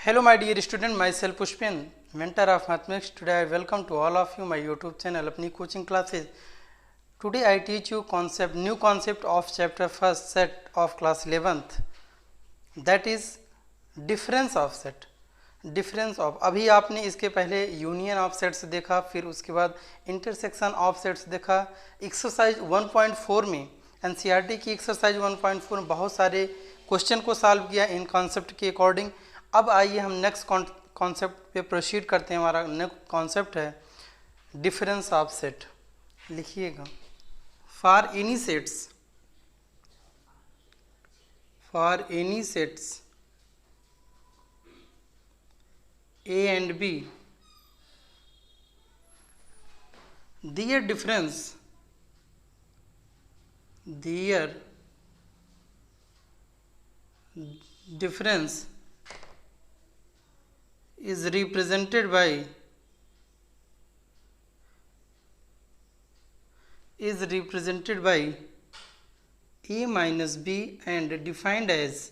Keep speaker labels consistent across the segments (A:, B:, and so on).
A: Hello my dear student, myself Pushpin, mentor of mathematics. Today I welcome to all of you my YouTube channel, अपनी coaching classes. Today I teach you new concept of chapter first set of class 11th. That is difference of set. Difference of, अभी आपने इसके पहले union of sets देखा, फिर उसके बाद intersection of sets देखा. एक्सरसाइज 1.4 में एनसीईआरटी की एक्सरसाइज 1.4 में बहुत सारे क्वेश्चन को सॉल्व किया इन कॉन्सेप्ट के अकॉर्डिंग. अब आइए हम नेक्स्ट कॉन्सेप्ट पे प्रोसीड करते हैं. हमारा नेक्स्ट कॉन्सेप्ट है डिफरेंस ऑफ सेट. लिखिएगा, for any sets A and B, their difference is represented by A minus B and defined as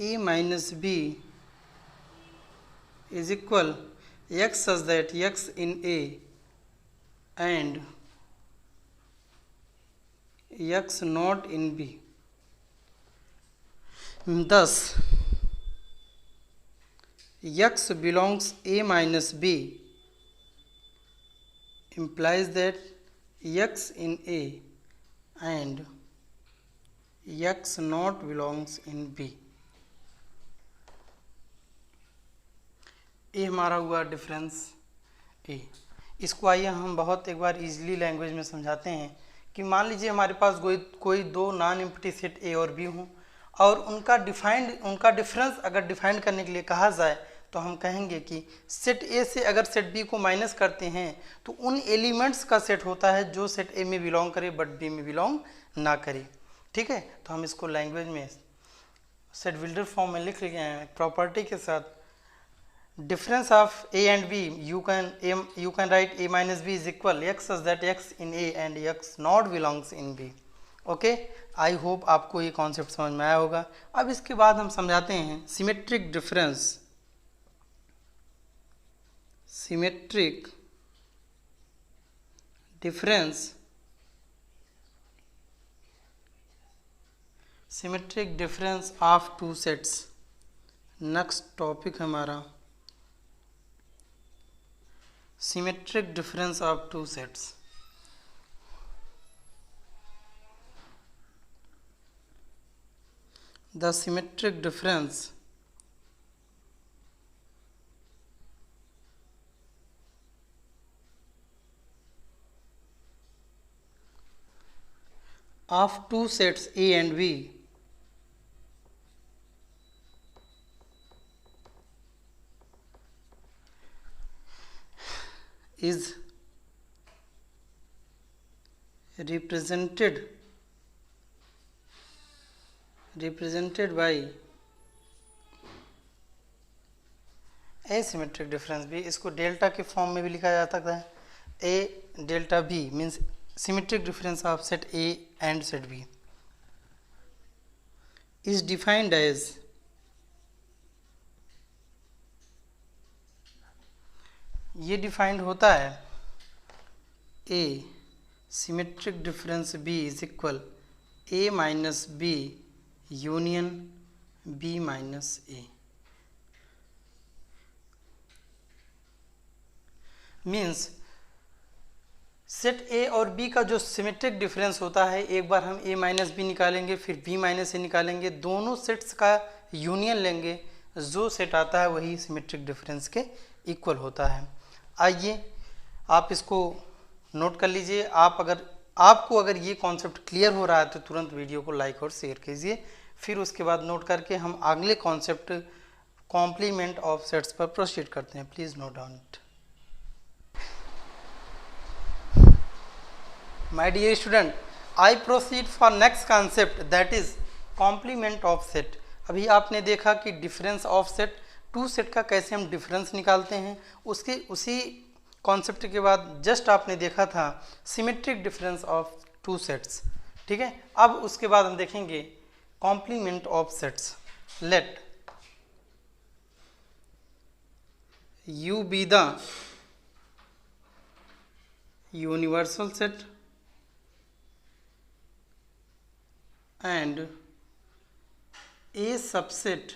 A: A minus B is equal x such that x in A and x not in B. Thus, x belongs A minus B implies that x in A and x not belongs in B. ये हमारा हुआ difference ए. इसको आइए हम बहुत एक बार easily language में समझाते हैं कि मान लीजिए हमारे पास कोई दो नॉन एम्प्टी सेट ए और बी हों और उनका डिफरेंस अगर डिफाइन करने के लिए कहा जाए तो हम कहेंगे कि सेट ए से अगर सेट बी को माइनस करते हैं तो उन एलिमेंट्स का सेट होता है जो सेट ए में बिलोंग करे बट बी में बिलोंग ना करे. ठीक है, तो हम इसको लैंग्वेज में सेट बिल्डर फॉर्म में लिख लिए हैं प्रॉपर्टी के साथ. Difference of A and B you can write A minus B is equal X such that X in A and X not belongs in B. Okay, I hope आपको ये concept समझ में आया होगा. अब इसके बाद हम समझाते हैं symmetric difference. Symmetric difference of two sets. Next topic हमारा symmetric difference of two sets. The symmetric difference of two sets A and B is represented by asymmetric difference भी. इसको डेल्टा के फॉर्म में भी लिखा जा सकता है. A delta B means symmetric difference of set A and set B is defined as ये डिफाइंड होता है A symmetric difference B is equal A minus B union B minus A. Means set ए और B का जो symmetric difference होता है, एक बार हम ए माइनस बी निकालेंगे फिर बी माइनस ए निकालेंगे, दोनों सेट्स का यूनियन लेंगे, जो सेट आता है वही सिमेट्रिक डिफरेंस के इक्वल होता है. आइए आप इसको नोट कर लीजिए. आपको अगर ये कॉन्सेप्ट क्लियर हो रहा है तो तुरंत वीडियो को लाइक और शेयर कीजिए. फिर उसके बाद नोट करके हम अगले कॉन्सेप्ट कॉम्प्लीमेंट ऑफ सेट्स पर प्रोसीड करते हैं. Please note down it. My dear student, I proceed for next concept that is complement of set. अभी आपने देखा कि difference of set, two set का कैसे हम डिफरेंस निकालते हैं. उसी कॉन्सेप्ट के बाद जस्ट आपने देखा था symmetric difference of two sets. ठीक है। अब उसके बाद हम देखेंगे complement of sets. Let U be the universal set and a subset,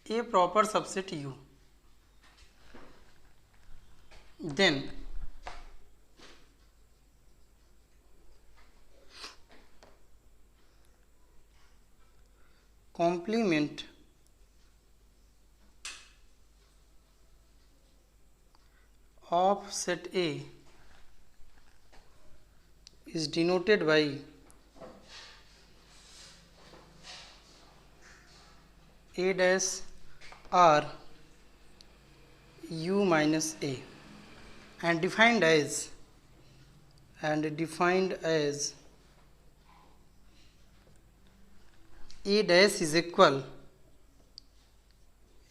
A: a proper subset U, then complement of set A is denoted by A dash R U minus A and defined as A dash is equal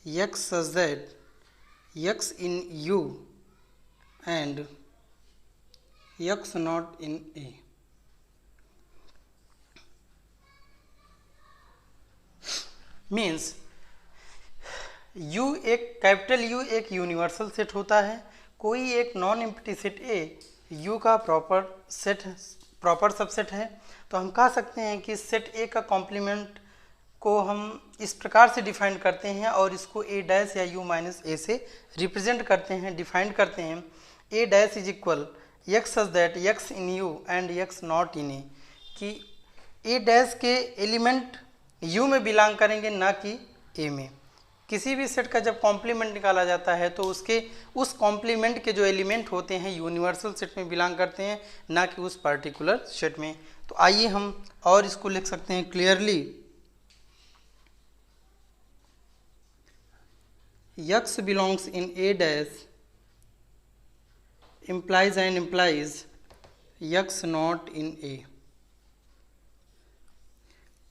A: x such that x in U and x not in A. Means U एक capital U एक universal set होता है, कोई एक non empty set A U का proper subset है। तो हम कह सकते हैं कि सेट A का कॉम्प्लीमेंट को हम इस प्रकार से डिफाइन करते हैं और इसको A डैश या U माइनस A से रिप्रेजेंट करते हैं, डिफाइन करते हैं। A dash is equal x such that x in U and x not in A, कि A डैश के एलिमेंट U में बिलोंग करेंगे ना कि A में। किसी भी सेट का जब कॉम्प्लीमेंट निकाला जाता है तो उस कॉम्प्लीमेंट के जो एलिमेंट होते हैं यूनिवर्सल सेट में बिलोंग करते हैं, ना कि उस पर्टिकुलर सेट में। तो आइए हम और इसको लिख सकते हैं clearly, x belongs in A dash implies x not in A।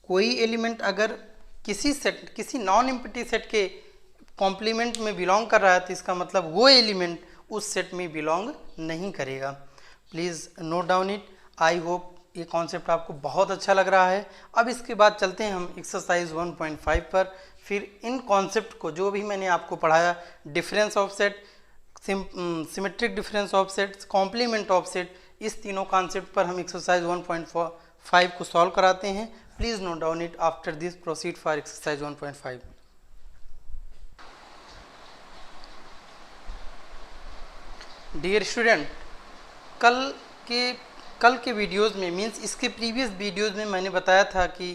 A: कोई एलिमेंट अगर किसी नॉन एम्प्टी सेट के कॉम्प्लीमेंट में बिलोंग कर रहा है तो इसका मतलब वो एलिमेंट उस सेट में बिलोंग नहीं करेगा। Please note down it. I hope ये कॉन्सेप्ट आपको बहुत अच्छा लग रहा है। अब इसके बाद चलते हैं हम एक्सरसाइज 1.5 पर। फिर इन कॉन्सेप्ट को जो भी मैंने आपको पढ़ाया, difference of set, symmetric difference of set, complement of set, इस तीनों कॉन्सेप्ट पर हम एक्सरसाइज 1.5 को सॉल्व कराते हैं। Please note down it. After this, proceed for exercise 1.5. Dear student, कल के वीडियोज़ में मीन्स इसके प्रीवियस वीडियोज़ में मैंने बताया था कि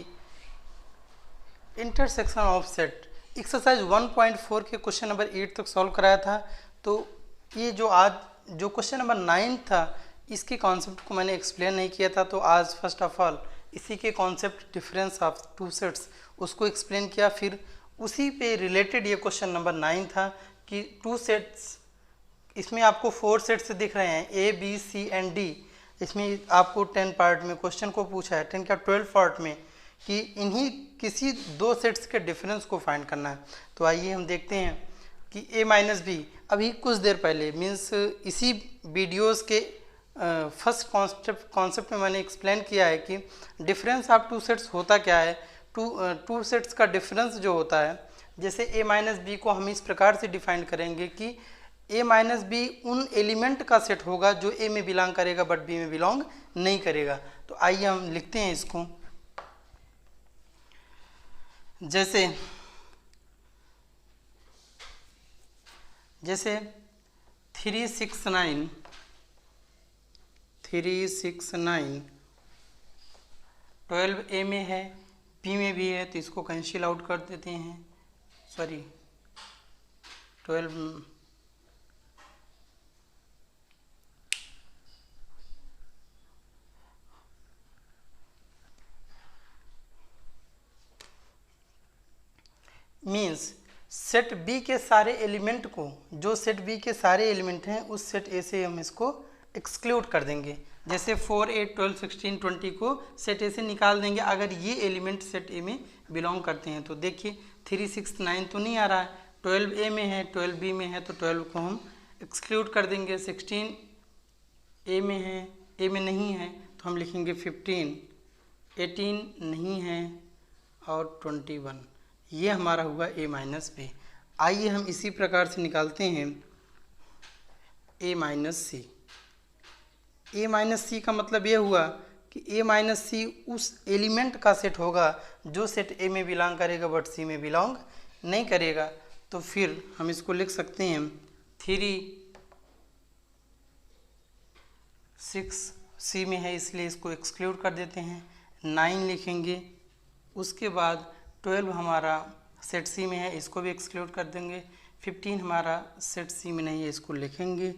A: इंटरसेक्शन ऑफ सेट एक्सरसाइज 1.4 के क्वेश्चन नंबर 8 तक सॉल्व कराया था। तो ये जो क्वेश्चन नंबर 9 था, इसके कॉन्सेप्ट को मैंने एक्सप्लेन नहीं किया था। तो आज फर्स्ट ऑफ ऑल इसी के concept difference of two sets उसको एक्सप्लेन किया। फिर उसी पे रिलेटेड ये क्वेश्चन नंबर 9 था कि टू सेट्स, इसमें आपको 4 सेट्स दिख रहे हैं A B C and D। इसमें आपको 10 पार्ट में क्वेश्चन को पूछा है, 10 क्या 12 पार्ट में, कि इन्हीं किसी दो सेट्स के डिफरेंस को फाइंड करना है। तो आइए हम देखते हैं कि A माइनस B, अभी कुछ देर पहले मीन्स इसी वीडियोज़ के फर्स्ट कॉन्सेप्ट में मैंने एक्सप्लेन किया है कि डिफरेंस ऑफ टू सेट्स होता क्या है। टू सेट्स का डिफरेंस जो होता है, जैसे A माइनस बी को हम इस प्रकार से डिफाइन करेंगे कि A माइनस बी उन एलिमेंट का सेट होगा जो A में बिलोंग करेगा बट B में बिलोंग नहीं करेगा। तो आइए हम लिखते हैं इसको, जैसे 3, 6, 9 12 A में है, B में भी है, तो इसको कैंसिल आउट कर देते हैं। 12 मीन्स सेट B के सारे एलिमेंट को, जो सेट B के सारे एलिमेंट हैं उस सेट A से हम इसको एक्सक्लूड कर देंगे। जैसे 4, 8, 12, 16, 20 को सेट ए से निकाल देंगे अगर ये एलिमेंट सेट ए में बिलोंग करते हैं। तो देखिए 3, 6, 9 तो नहीं आ रहा है, 12 ए में है, 12 बी में है, तो 12 को हम एक्सक्लूड कर देंगे। 16 ए में है, ए में नहीं है, तो हम लिखेंगे 15, 18 नहीं है और 21, ये हमारा हुआ a माइनस बी। आइए हम इसी प्रकार से निकालते हैं a minus c. a minus c का मतलब ये हुआ कि a माइनस सी उस एलिमेंट का सेट होगा जो सेट a में बिलोंग करेगा बट c में बिलोंग नहीं करेगा। तो फिर हम इसको लिख सकते हैं 3, 6 c में है इसलिए इसको एक्सक्लूड कर देते हैं, 9 लिखेंगे, उसके बाद 12 हमारा सेट सी में है इसको भी एक्सक्लूड कर देंगे, 15 हमारा सेट सी में नहीं है इसको लिखेंगे,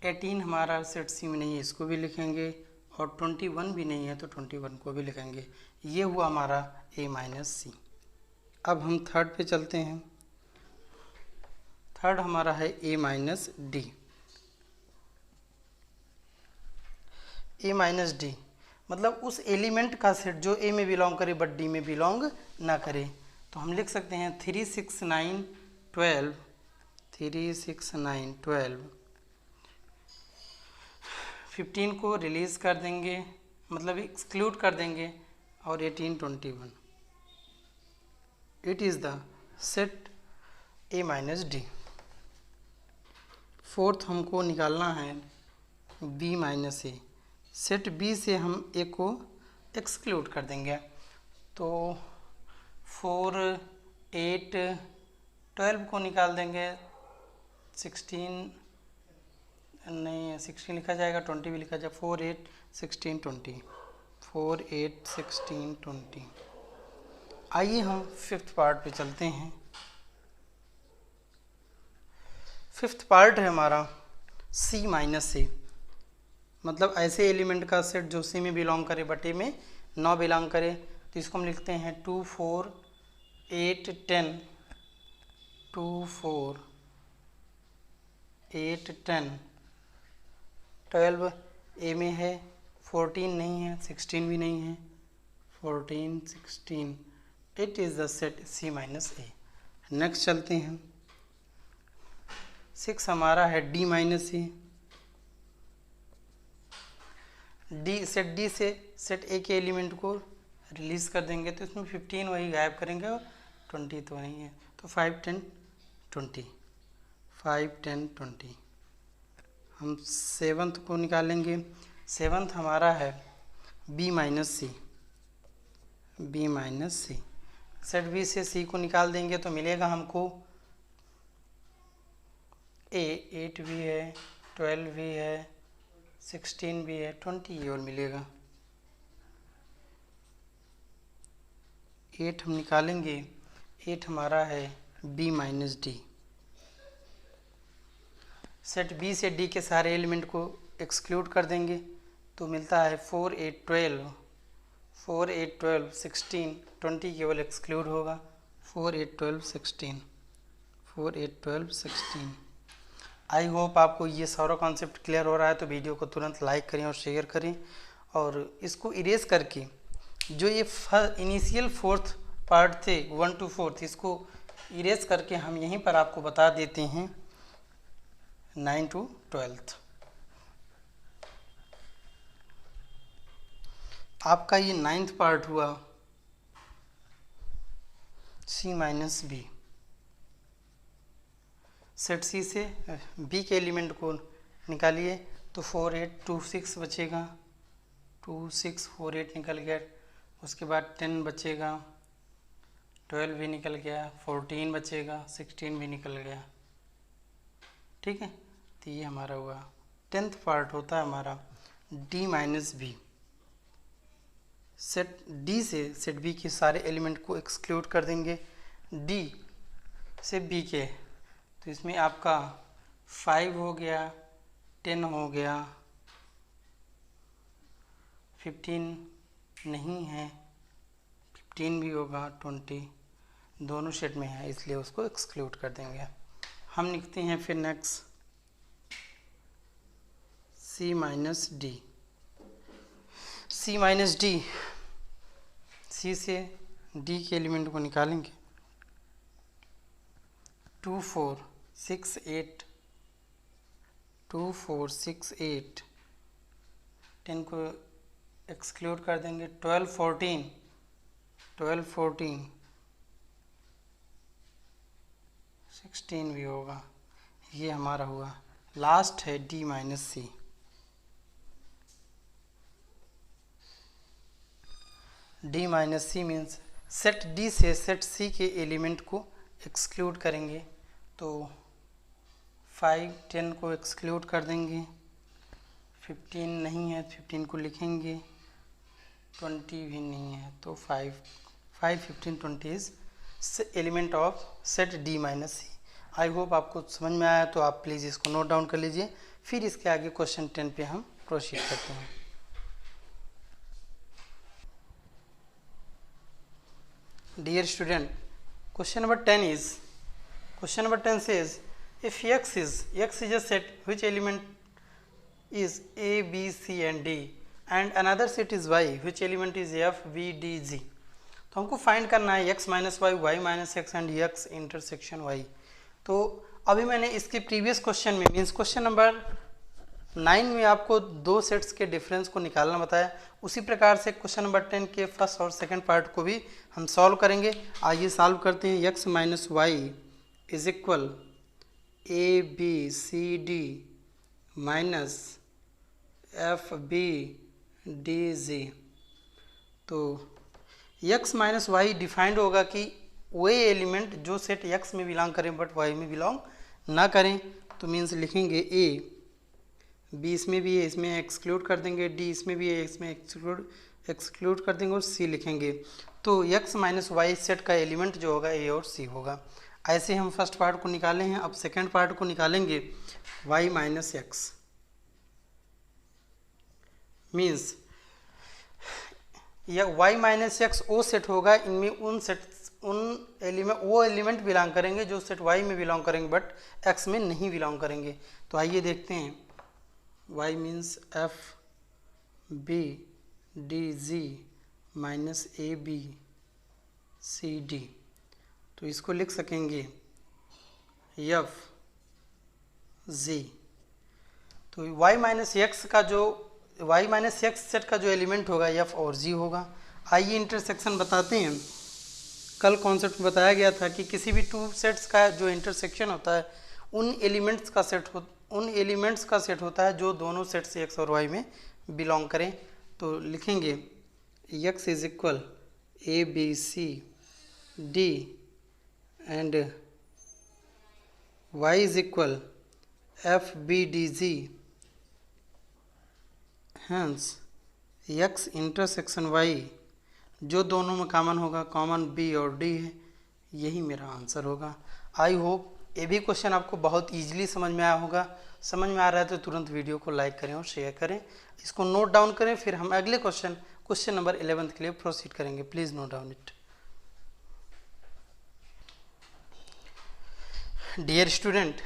A: 18 हमारा सेट सी में नहीं है इसको भी लिखेंगे और 21 भी नहीं है तो 21 को भी लिखेंगे। ये हुआ हमारा a माइनस सी। अब हम थर्ड पे चलते हैं। थर्ड हमारा है a minus D. a minus D मतलब उस एलिमेंट का सेट जो a में बिलोंग करे बट d में बिलोंग ना करे। तो हम लिख सकते हैं 3, 6, 9, 12, 3, 6, 9, 12, 15 को रिलीज़ कर देंगे मतलब एक्सक्लूड कर देंगे और 18, 21। It is the set a minus D. Fourth हमको निकालना है b माइनस ए। सेट b से हम a को एक्सक्लूड कर देंगे तो 4, 8, 12 को निकाल देंगे, 16 नहीं 16 लिखा जाएगा, 20 भी लिखा जाएगा, 4, 8, 16, 20, 4, 8, 16, 20। आइए हम फिफ्थ पार्ट पे चलते हैं। फिफ्थ पार्ट है हमारा c माइनस ए मतलब ऐसे एलिमेंट का सेट जो c में बिलोंग करे बट a में ना बिलोंग करे। तो इसको हम लिखते हैं 2, 4, 8, 10, 2, 4, 8, 10, 12 a में है, 14 नहीं है, 16 भी नहीं है, 14, 16। It is the set c minus A. Next चलते हैं। 6 हमारा है d माइनस ए। सेट d से सेट a के एलिमेंट को रिलीज़ कर देंगे तो इसमें 15 वही गायब करेंगे और 20 तो नहीं है तो 5, 10, 20, 5, 10, 20। हम सेवन्थ को निकालेंगे। सेवन्थ हमारा है b माइनस सी। b माइनस सी सेट b से c को निकाल देंगे तो मिलेगा हमको a 8 भी है, 12 भी है, 16 भी है, 20 ये और मिलेगा। 8 हम निकालेंगे, 8 हमारा है b minus D. Set b से d के सारे एलिमेंट को एक्सक्लूड कर देंगे तो मिलता है 4, 8, 12, 4, 8, 12, 16, 20 केवल एक्सक्लूड होगा, 4, 8, 12, 16, 4, 8, 12, 16। आई होप आपको ये सारा कॉन्सेप्ट क्लियर हो रहा है तो वीडियो को तुरंत लाइक करें और शेयर करें और इसको इरेज करके जो ये इनिशियल फोर्थ पार्ट थे 1 to 4 इसको इरेज करके हम यहीं पर आपको बता देते हैं 9 to 12। आपका ये 9th पार्ट हुआ c माइनस बी। सेट सी से b के एलिमेंट को निकालिए तो 4, 8, 2, 6 बचेगा, 2, 6, 4, 8 निकल गया, उसके बाद 10 बचेगा, 12 भी निकल गया, 14 बचेगा, 16 भी निकल गया। ठीक है तो ये हमारा हुआ 10th पार्ट होता है हमारा d minus B. Set d से सेट b के सारे एलिमेंट को एक्सक्लूड कर देंगे, d से b के तो इसमें आपका 5 हो गया, 10 हो गया, 15 नहीं है, 15 भी होगा, 20 दोनों सेट में है इसलिए उसको एक्सक्लूड कर देंगे। हम लिखते हैं फिर next c minus D. c minus D c से d के एलिमेंट को निकालेंगे 2, 4, 6, 8, 2, 4, 6, 8, 10 को एक्सक्लूड कर देंगे, 12 14 16 भी होगा, ये हमारा हुआ। लास्ट है D minus C. D minus C means set D से सेट C के एलिमेंट को एक्सक्लूड करेंगे, तो 5 10 को एक्सक्लूड कर देंगे, 15 नहीं है 15 को लिखेंगे, 20 भी नहीं है तो 5 15 20 is element of set D minus C. I hope आपको समझ में आया, तो आप प्लीज़ इसको नोट डाउन कर लीजिए, फिर इसके आगे क्वेश्चन 10 पे हम प्रोसीड करते हैं। Dear student, question number 10 says if x is a set which element is a b c and d and another set is y which element is f b d g। तो हमको find करना है x minus Y, Y minus X and x intersection y। तो अभी मैंने इसके previous question में means question number 9 में आपको दो सेट्स के डिफरेंस को निकालना बताया, उसी प्रकार से क्वेश्चन नंबर 10 के फर्स्ट और सेकंड पार्ट को भी हम सॉल्व करेंगे। आइए सॉल्व करते हैं। x minus Y is equal A B C D minus F B D G. तो x माइनस वाई डिफाइंड होगा कि वही एलिमेंट जो सेट x में बिलोंग करें बट y में बिलोंग ना करें, तो मीन्स लिखेंगे a, b इसमें भी है, इसमें एक्सक्लूड कर देंगे, d इसमें भी है, इसमें एक्सक्लूड कर देंगे और c लिखेंगे। तो x माइनस वाई सेट का एलिमेंट जो होगा a और c होगा। ऐसे हम फर्स्ट पार्ट को निकाले हैं, अब सेकेंड पार्ट को निकालेंगे। y माइनस एक्स मीन्स या y माइनस एक्स वो सेट होगा, इनमें वो एलिमेंट बिलोंग करेंगे जो सेट y में बिलोंग करेंगे बट x में नहीं बिलोंग करेंगे। तो आइए देखते हैं। y means F B D G minus A B C D, तो इसको लिख सकेंगे एफ जी। तो y माइनस एक्स का जो y माइनस एक्स सेट का जो एलिमेंट होगा f और g होगा। आइए इंटरसेक्शन बताते हैं। कल कॉन्सेप्ट में बताया गया था कि किसी भी टू सेट्स का जो इंटरसेक्शन होता है उन एलिमेंट्स का सेट होता है जो दोनों सेट से x और y में बिलोंग करें। तो लिखेंगे x is equal A B C D and y is equal F B D G, hence x intersection y जो दोनों में कॉमन होगा, कॉमन b और d है, यही मेरा आंसर होगा। आई होप ये भी क्वेश्चन आपको बहुत इजीली समझ में आया होगा। समझ में आ रहा है तो तुरंत वीडियो को लाइक करें और शेयर करें, इसको नोट डाउन करें, फिर हम अगले क्वेश्चन नंबर 11 के लिए प्रोसीड करेंगे। Please note down it. Dear student,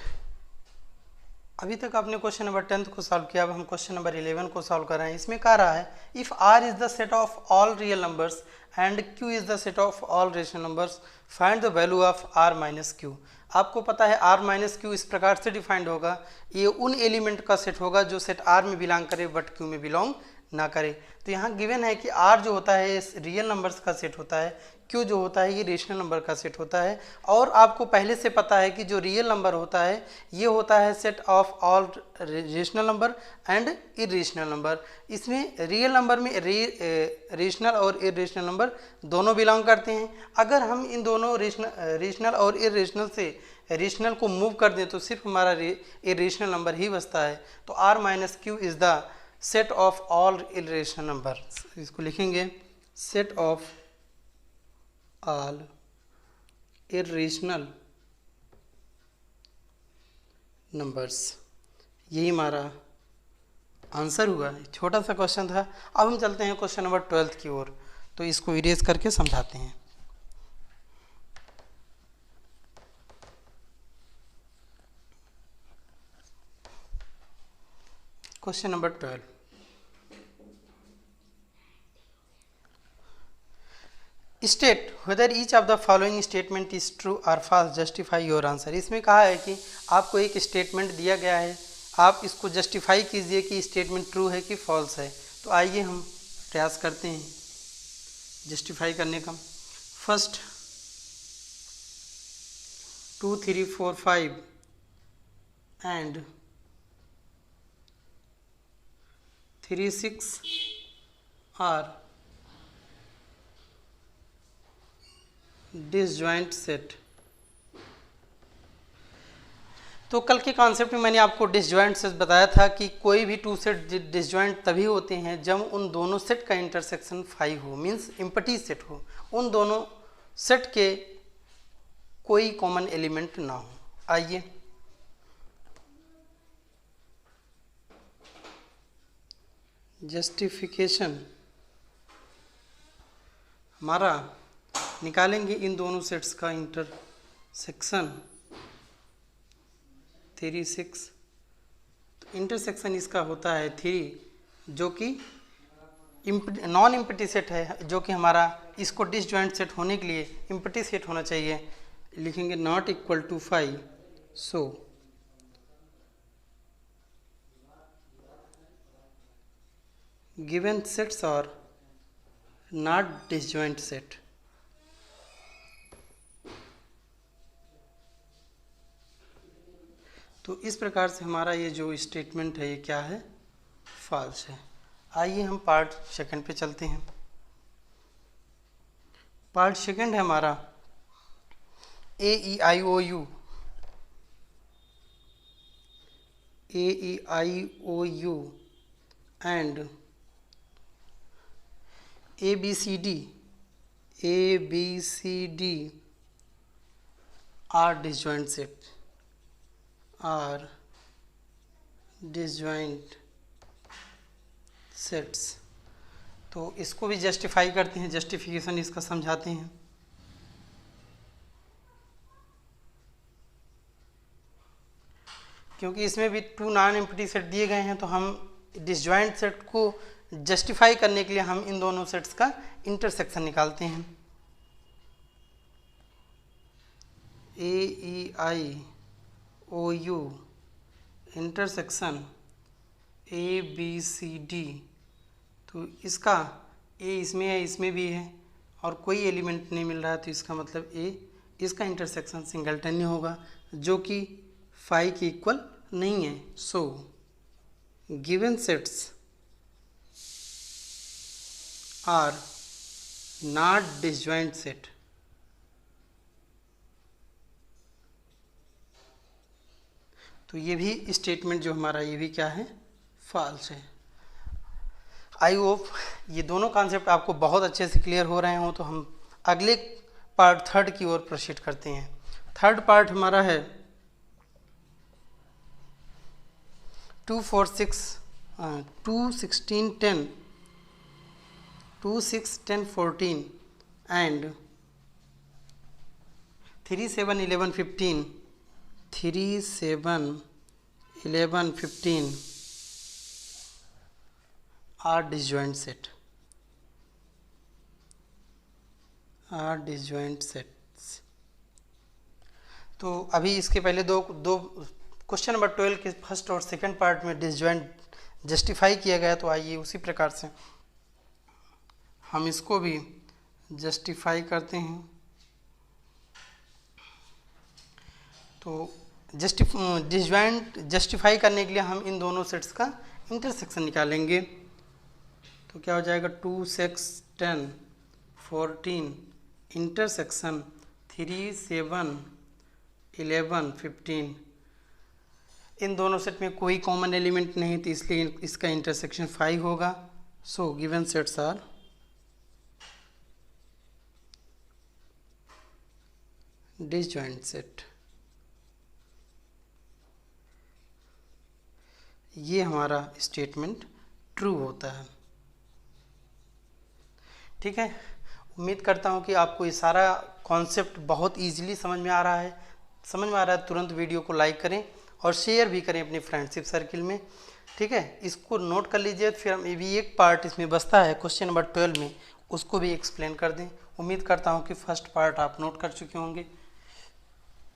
A: अभी तक आपने क्वेश्चन नंबर 10 को सॉल्व किया, अब हम क्वेश्चन नंबर 11 को सॉल्व कर रहे हैं। इसमें कह रहा है if R is the set of all real numbers and Q is the set of all rational numbers, find the value of R minus Q. आपको पता है R माइनस क्यू इस प्रकार से डिफाइंड होगा, ये उन एलिमेंट का सेट होगा जो सेट R में बिलोंग करे बट Q में बिलोंग ना करे। तो यहाँ गिवन है कि R जो होता है रियल नंबर्स का सेट होता है, Q जो होता है ये रेशनल नंबर का सेट होता है। और आपको पहले से पता है कि जो रियल नंबर होता है ये होता है set of all rational number and irrational number. इसमें रियल नंबर में रेशनल और इरेशनल नंबर दोनों बिलोंग करते हैं। अगर हम इन दोनों रेशनल और इरेशनल से रेशनल को मूव कर दें तो सिर्फ हमारा इरेशनल नंबर ही बचता है। तो R minus Q is the set of all irrational number. इसको लिखेंगे set of all irrational numbers, यही हमारा आंसर हुआ। छोटा सा क्वेश्चन था। अब हम चलते हैं क्वेश्चन नंबर 12 की ओर, तो इसको इरेज करके समझाते हैं। Question number 12, state whether each of the following statement is true और फॉल्स, जस्टिफाई योर आंसर। इसमें कहा है कि आपको एक स्टेटमेंट दिया गया है, आप इसको जस्टिफाई कीजिए कि स्टेटमेंट ट्रू है कि फॉल्स है। तो आइए हम प्रयास करते हैं जस्टिफाई करने का। First 2 3 4 5 and 3 6 are disjoint set. तो कल के कॉन्सेप्ट में मैंने आपको डिसजॉइंट सेट बताया था कि कोई भी टू सेट डिसजॉइंट तभी होते हैं जब उन दोनों सेट का इंटरसेक्शन 5 हो, मीन्स इम्पटी सेट हो, उन दोनों सेट के कोई कॉमन एलिमेंट ना हो। आइए जस्टिफिकेशन हमारा निकालेंगे इन दोनों सेट्स का इंटरसेक्शन 3 6। तो इंटरसेक्शन इसका होता है 3, जो कि नॉन इम्पटी सेट है, जो कि हमारा इसको डिसजॉइंट सेट होने के लिए इम्पटी सेट होना चाहिए। लिखेंगे not equal to 5, so given sets are not disjoint set. तो इस प्रकार से हमारा ये जो स्टेटमेंट है ये क्या है, फॉल्स है। आइए हम पार्ट सेकंड पे चलते हैं। पार्ट सेकंड है हमारा A E I O U. A E I O U and A B C D are disjoint set, are disjoint sets. तो इसको भी जस्टिफाई करते हैं, जस्टिफिकेशन इसका समझाते हैं। क्योंकि इसमें भी 2 नॉन एम्प्टी सेट दिए गए हैं, तो हम डिसजॉइंट सेट को जस्टिफाई करने के लिए हम इन दोनों सेट्स का इंटरसेक्शन निकालते हैं। A E I O U intersection A B C D. तो इसका ए इसमें है, इसमें भी है, और कोई एलिमेंट नहीं मिल रहा है, तो इसका मतलब ए इसका इंटरसेक्शन सिंगलटन ही होगा, जो कि 5 के इक्वल नहीं है। So given sets are not disjoint set. तो ये भी स्टेटमेंट जो हमारा ये भी क्या है, फॉल्स है। आई होप ये दोनों कॉन्सेप्ट आपको बहुत अच्छे से क्लियर हो रहे हों। तो हम अगले पार्ट थर्ड की ओर प्रोसीड करते हैं। थर्ड पार्ट हमारा है 2 4 6 2 16 10 2 6 10 14 and 3 7 11 15 3 7 11 15 are disjoint set, are disjoint sets. तो अभी इसके पहले दो क्वेश्चन नंबर 12 के फर्स्ट और सेकंड पार्ट में डिसजॉइंट जस्टिफाई किया गया। तो आइए उसी प्रकार से हम इसको भी जस्टिफाई करते हैं। तो डिसजॉइंट जस्टिफाई करने के लिए हम इन दोनों सेट्स का इंटरसेक्शन निकालेंगे। तो क्या हो जाएगा, 2 6 10 14 इंटरसेक्शन 3 7 11 15। इन दोनों सेट में कोई कॉमन एलिमेंट नहीं, तो इसलिए इसका इंटरसेक्शन 5 होगा। So given sets are disjoint set. ये हमारा स्टेटमेंट ट्रू होता है। ठीक है, उम्मीद करता हूँ कि आपको ये सारा कॉन्सेप्ट बहुत इजीली समझ में आ रहा है। तुरंत वीडियो को लाइक करें और शेयर भी करें अपने फ्रेंडशिप सर्किल में। ठीक है, इसको नोट कर लीजिए। फिर हम भी एक पार्ट इसमें बचता है क्वेश्चन नंबर 12 में, उसको भी एक्सप्लेन कर दें। उम्मीद करता हूँ कि फर्स्ट पार्ट आप नोट कर चुके होंगे।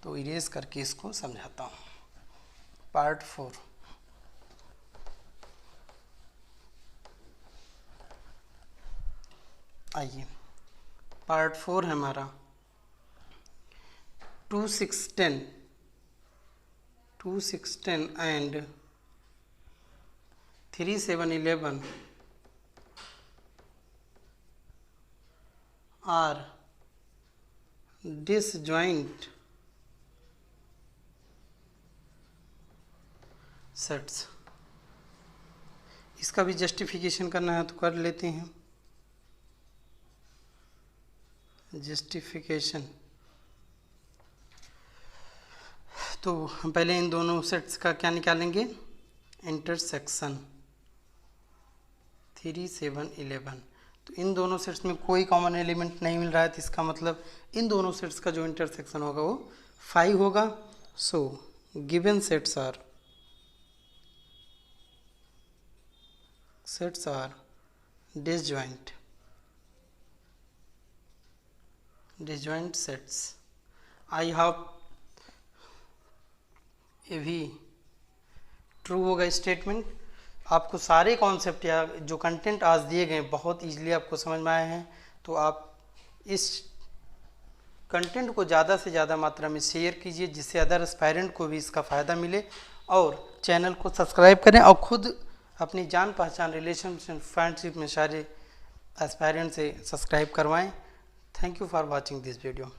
A: तो इरेज करके इसको समझाता हूँ। पार्ट 4 आइए पार्ट 4 है हमारा 2 6 10 एंड 3 7 11 आर disjoint सेट्स। इसका भी जस्टिफिकेशन करना है तो कर लेते हैं। जस्टिफिकेशन तो हम पहले इन दोनों सेट्स का क्या निकालेंगे, इंटरसेक्शन 3 7 11। तो इन दोनों सेट्स में कोई कॉमन एलिमेंट नहीं मिल रहा है, तो इसका मतलब इन दोनों सेट्स का जो इंटरसेक्शन होगा वो 5 होगा। So given sets are disjoint sets। I hope ये भी ट्रू होगा स्टेटमेंट। आपको सारे कॉन्सेप्ट या जो कंटेंट आज दिए गए बहुत इजीली आपको समझ में आए हैं, तो आप इस कंटेंट को ज़्यादा से ज़्यादा मात्रा में शेयर कीजिए जिससे अदर एस्पायरेंट को भी इसका फ़ायदा मिले, और चैनल को सब्सक्राइब करें और ख़ुद अपनी जान पहचान रिलेशनशिप फ्रेंडशिप में सारे एस्पायरेंट से सब्सक्राइब करवाएं। Thank you for watching this video.